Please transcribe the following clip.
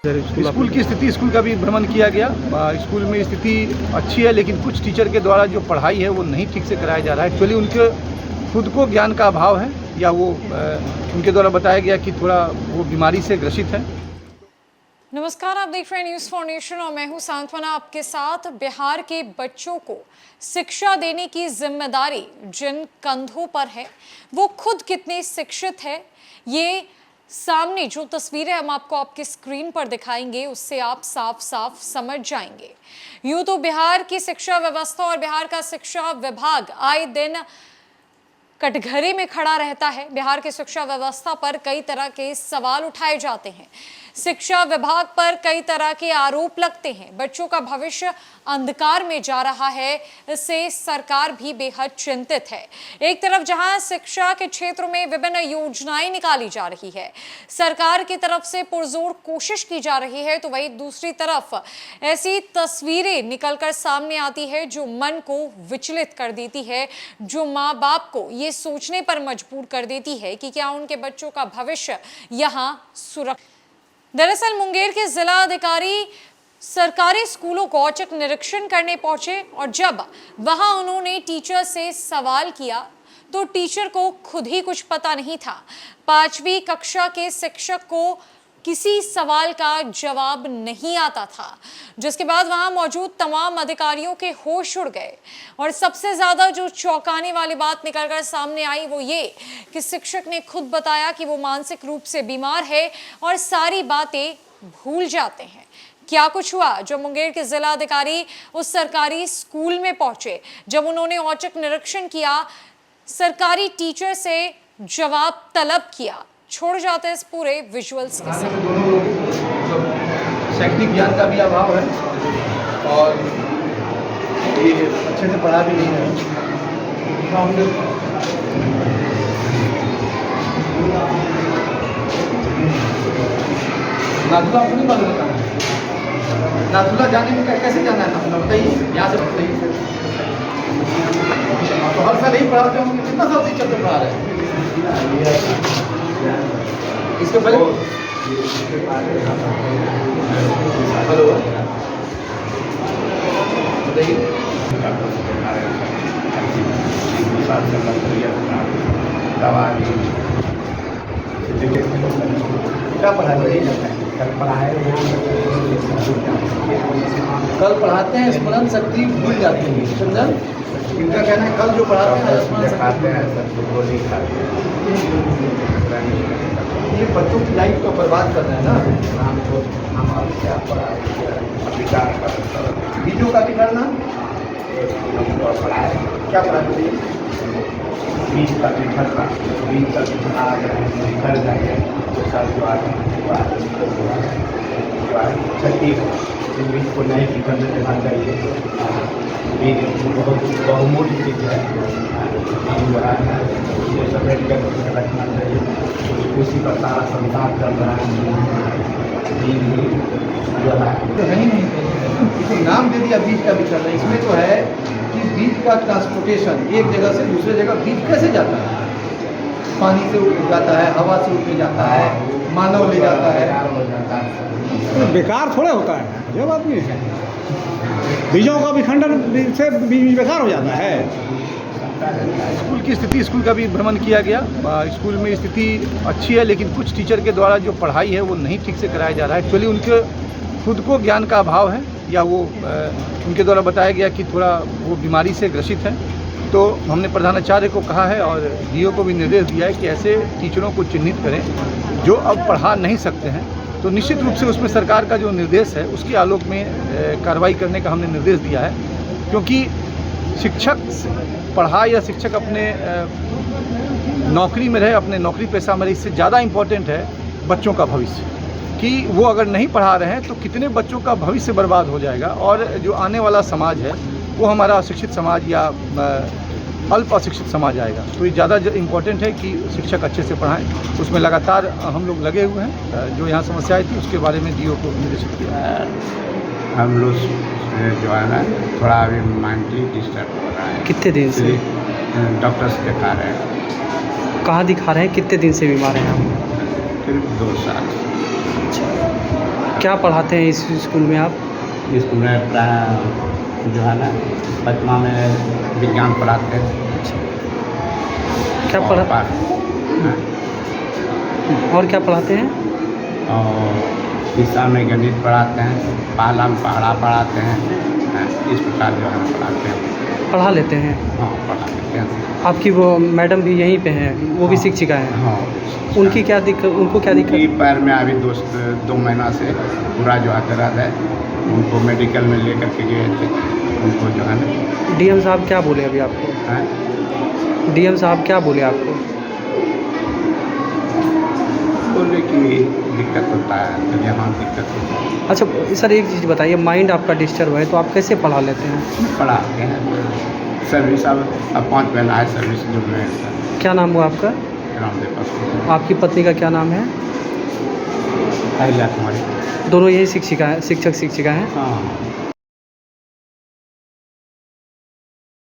School की स्थिति, school का भी भ्रमण किया गया। स्कूल में स्थिति अच्छी है, लेकिन कुछ टीचर के द्वारा जो पढ़ाई है वो नहीं ठीक से कराया जा रहा है। एक्चुअली उनके खुद को ज्ञान का अभाव है, या वो उनके द्वारा बताया गया कि थोड़ा वो बीमारी से ग्रसित है। नमस्कार, आप देख रहे हैं न्यूज़ फॉर नेशन और मैं हूं सांत्वना आपके साथ। बिहार के बच्चों को शिक्षा देने की जिम्मेदारी जिन कंधों पर है वो खुद कितने शिक्षित है, ये सामने जो तस्वीरें हम आपको आपके स्क्रीन पर दिखाएंगे उससे आप साफ साफ समझ जाएंगे। यूं तो बिहार की शिक्षा व्यवस्था और बिहार का शिक्षा विभाग आए दिन कटघरे में खड़ा रहता है। बिहार की शिक्षा व्यवस्था पर कई तरह के सवाल उठाए जाते हैं, शिक्षा विभाग पर कई तरह के आरोप लगते हैं। बच्चों का भविष्य अंधकार में जा रहा है, इससे सरकार भी बेहद चिंतित है। एक तरफ जहां शिक्षा के क्षेत्र में विभिन्न योजनाएं निकाली जा रही है, सरकार की तरफ से पुरजोर कोशिश की जा रही है, तो वहीं दूसरी तरफ ऐसी तस्वीरें निकलकर सामने आती है जो मन को विचलित कर देती है, जो माँ बाप को ये सोचने पर मजबूर कर देती है कि क्या उनके बच्चों का भविष्य यहाँ सुरक्षित। दरअसल मुंगेर के जिला अधिकारी सरकारी स्कूलों को औचक निरीक्षण करने पहुंचे और जब वहां उन्होंने टीचर से सवाल किया तो टीचर को खुद ही कुछ पता नहीं था। 5वीं कक्षा के शिक्षक को किसी सवाल का जवाब नहीं आता था, जिसके बाद वहां मौजूद तमाम अधिकारियों के होश उड़ गए। और सबसे ज्यादा जो चौंकाने वाली बात निकलकर सामने आई वो ये कि शिक्षक ने खुद बताया कि वो मानसिक रूप से बीमार है और सारी बातें भूल जाते हैं। क्या कुछ हुआ जब मुंगेर के जिला अधिकारी उस सरकारी स्कूल में पहुंचे, जब उन्होंने औचक निरीक्षण किया, सरकारी टीचर से जवाब तलब किया। छोड़ जाते इस पूरे विजुअल्स के साथ। दोनों लोग शैक्षणिक ज्ञान का भी अभाव है और ये अच्छे से पढ़ा भी नहीं है। नाथुला आपको नहीं मालूम होता? नाथुला जाने में कैसे जाना है? नाथुला बताइए, यहाँ से बताइए। तो हर साल यही पढ़ाते होंगे, कितना साल से चलते पढ़ा रहे हैं? इसके पहले हेलो बताइए। क्या पढ़ाते हैं? कल पढ़ाते हैं, स्मरण शक्ति भूल जाती है। समझा? इनका कहना है कल जो पढ़ाते हैं सिखाते हैं, ये बच्चों की लाइफ को बर्बाद कर रहे हैं ना। हम क्या बीजों का भी करना, क्या पढ़ाते हैं? बीज का बिखरना, बीज का बिखर जाएगा छठी बीज को नहीं बिखरने देना चाहिए। बीज बहुत बहुमूल्य चीज़ है, बीज समेट कर रखना चाहिए। उसी पर सारा संसार चल रहा है। बीज जो है तो नहीं इसको नाम दे दिया बीज का बिखरना। इसमें तो है कि बीज का ट्रांसपोर्टेशन एक जगह से दूसरे जगह बीज कैसे जाता है? पानी से उड़ जाता है, हवा से उड़ जाता है, मानव ले जाता है। तो बेकार थोड़ा होता है, ये बात नहीं है। बीजों का विखंडन से बीज बेकार हो जाता है। स्कूल की स्थिति, स्कूल का भी भ्रमण किया गया। स्कूल में स्थिति अच्छी है, लेकिन कुछ टीचर के द्वारा जो पढ़ाई है वो नहीं ठीक से कराया जा रहा है। एक्चुअली उनके खुद को ज्ञान का अभाव है, या वो उनके द्वारा बताया गया कि थोड़ा वो बीमारी से ग्रसित है। तो हमने प्रधानाचार्य को कहा है और डीओ को भी निर्देश दिया है कि ऐसे टीचरों को चिन्हित करें जो अब पढ़ा नहीं सकते हैं। तो निश्चित रूप से उसमें सरकार का जो निर्देश है उसके आलोक में कार्रवाई करने का हमने निर्देश दिया है, क्योंकि शिक्षक पढ़ा या शिक्षक अपने नौकरी में रहे, अपने नौकरी पेशा में रहे, इससे ज़्यादा इम्पोर्टेंट है बच्चों का भविष्य। कि वो अगर नहीं पढ़ा रहे हैं तो कितने बच्चों का भविष्य बर्बाद हो जाएगा, और जो आने वाला समाज है वो हमारा अशिक्षित समाज या अल्प अशिक्षित समाज आएगा। तो ये ज़्यादा इम्पोर्टेंट है कि शिक्षक अच्छे से पढ़ाएं। उसमें लगातार हम लोग लगे हुए हैं। जो यहाँ समस्याएं थी उसके बारे में डीओ को निर्देशित किया। हम लोग जो है ना थोड़ा अभी मेंटली डिस्टर्ब हो रहा है। कितने दिन से? डॉक्टर से दिखा रहे हैं। कहाँ दिखा रहे हैं? कितने दिन से बीमार हैं आप? करीब 2 साल। क्या पढ़ाते हैं इस स्कूल में आप? स्कूल में जो है ना पचमा में विज्ञान पढ़ाते हैं। क्या और पढ़ा हाँ, और क्या पढ़ाते हैं? और तीसरा में गणित पढ़ाते हैं, पहला में पढ़ा पढ़ाते हैं। हाँ, इस प्रकार जो है ना पढ़ाते हैं। पढ़ा लेते हैं। हाँ, पढ़ा लेते हैं। आपकी वो मैडम भी यहीं पे हैं, वो भी हाँ, शिक्षिका हैं? हाँ। उनकी क्या दिक्कत, उनको क्या उनकी दिक्कत? पैर में अभी 2 महीना से पूरा जो है दर्द है। उनको मेडिकल में लेकर के गए थे, उनको जो है ना। डीएम साहब क्या बोले अभी आपको? हाँ, डीएम साहब क्या बोले आपको? बोले कि दिक्कत होता है, तो यहाँ दिक्कत होता है। अच्छा सर, एक चीज़ बताइए, माइंड आपका डिस्टर्ब है तो आप कैसे पढ़ा लेते हैं? पढ़ाते हैं सर्विस। अब 5 महीना है सर्विस जो में क्या नाम हुआ आपका? रामदेव पास। आपकी पत्नी का क्या नाम है? अहिल्या कुमारी। दोनों यही शिक्षिका हैं, शिक्षक शिक्षिका हैं? हाँ।